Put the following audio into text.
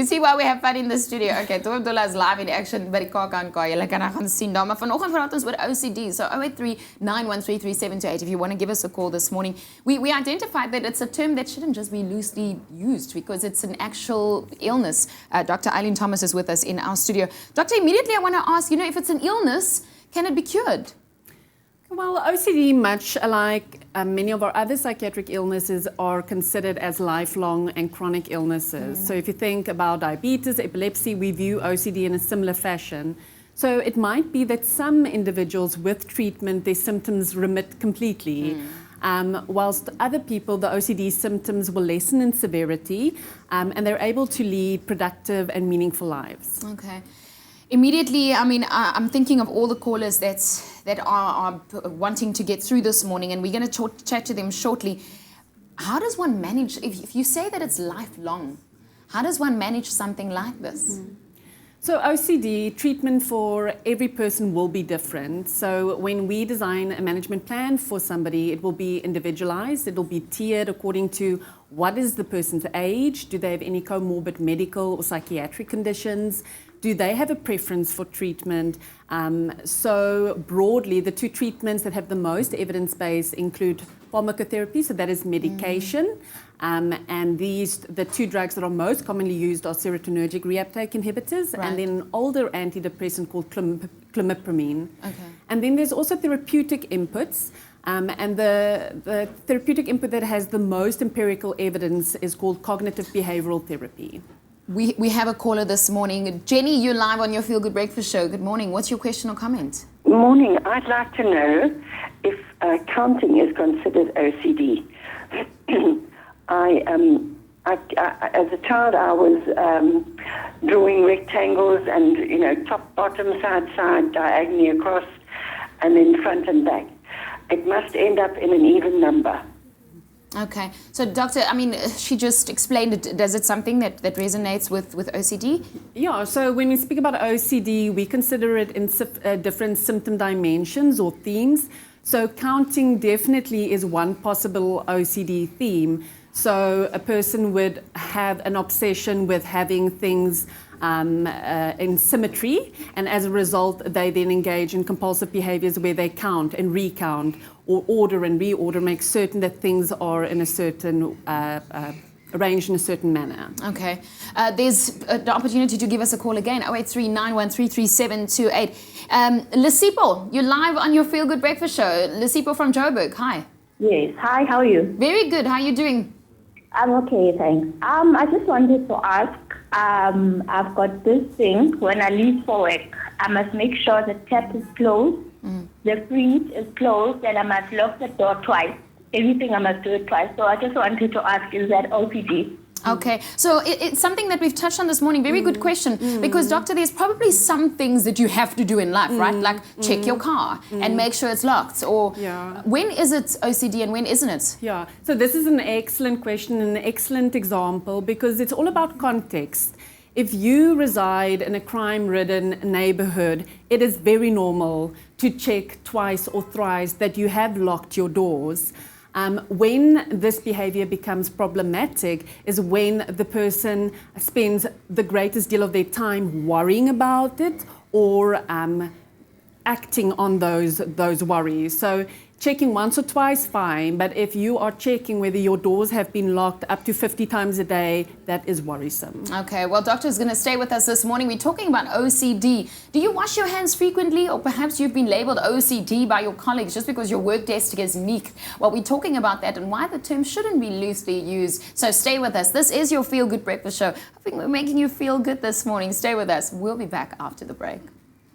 You see why we have fun in the studio. Okay, Dula is live in action by die kan julle kan gaan sien daar, maar vanoggend praat ons oor OCD. So 083-913-3728 if you want to give us a call this morning. We identified that it's a term that shouldn't just be loosely used because it's an actual illness. Dr. Eileen Thomas is with us in our studio. Doctor, immediately I want to ask, if it's an illness, can it be cured? Well, OCD, much like many of our other psychiatric illnesses, are considered as lifelong and chronic illnesses. So if you think about diabetes, epilepsy, we view OCD in a similar fashion. So it might be that some individuals with treatment, their symptoms remit completely, whilst other people, the OCD symptoms will lessen in severity, and they're able to lead productive and meaningful lives. Okay. Immediately, I'm thinking of all the callers that are wanting to get through this morning, and we're going to chat to them shortly. How does one manage, if you say that it's lifelong, how does one manage something like this? So OCD, treatment for every person will be different. So when we design a management plan for somebody, it will be individualized. It will be tiered according to what is the person's age, do they have any comorbid medical or psychiatric conditions, do they have a preference for treatment? So broadly, the two treatments that have the most evidence base include pharmacotherapy, so that is medication, and the two drugs that are most commonly used are serotonergic reuptake inhibitors, and then an older antidepressant called clomipramine. Okay. And then there's also therapeutic inputs, and the therapeutic input that has the most empirical evidence is called cognitive behavioral therapy. We have a caller this morning. Jenny, you're live on your Feel Good Breakfast show. Good morning. What's your question or comment? Morning. I'd like to know if counting is considered OCD. As a child, I was drawing rectangles and, top, bottom, side, diagonally across, and then front and back. It must end up in an even number. Okay. So, Doctor, she just explained it. Does it something that resonates with OCD? Yeah, so when we speak about OCD, we consider it in different symptom dimensions or themes. So counting definitely is one possible OCD theme. So a person would have an obsession with having things in symmetry, and as a result, they then engage in compulsive behaviors where they count and recount or order and reorder, make certain that things are in a certain arranged in a certain manner. Okay. There's the opportunity to give us a call again, 083-913-3728. Lisipo, you're live on your Feel Good Breakfast show. Lisipo from Joburg, hi. Yes, hi, how are you? Very good, how are you doing? I'm okay, thanks. I just wanted to ask, I've got this thing, when I leave for work, I must make sure the tap is closed, the fridge is closed, and I must lock the door twice. Everything I must do it twice. So I just wanted to ask, is that OCD? Okay, so it's something that we've touched on this morning. Very good question. Because, Doctor, there's probably some things that you have to do in life, right? Like check your car and make sure it's locked. Or when is it OCD and when isn't it? Yeah, so this is an excellent question, an excellent example, because it's all about context. If you reside in a crime-ridden neighborhood, it is very normal to check twice or thrice that you have locked your doors. When this behavior becomes problematic is when the person spends the greatest deal of their time worrying about it or acting on those worries. So checking once or twice, fine, but if you are checking whether your doors have been locked up to 50 times a day, that is worrisome. Okay, well, Doctor is going to stay with us this morning. We're talking about OCD. Do you wash your hands frequently, or perhaps you've been labeled OCD by your colleagues just because your work desk is neat? Well, we're talking about that and why the term shouldn't be loosely used. So stay with us. This is your Feel Good Breakfast show. I think we're making you feel good this morning. Stay with us. We'll be back after the break.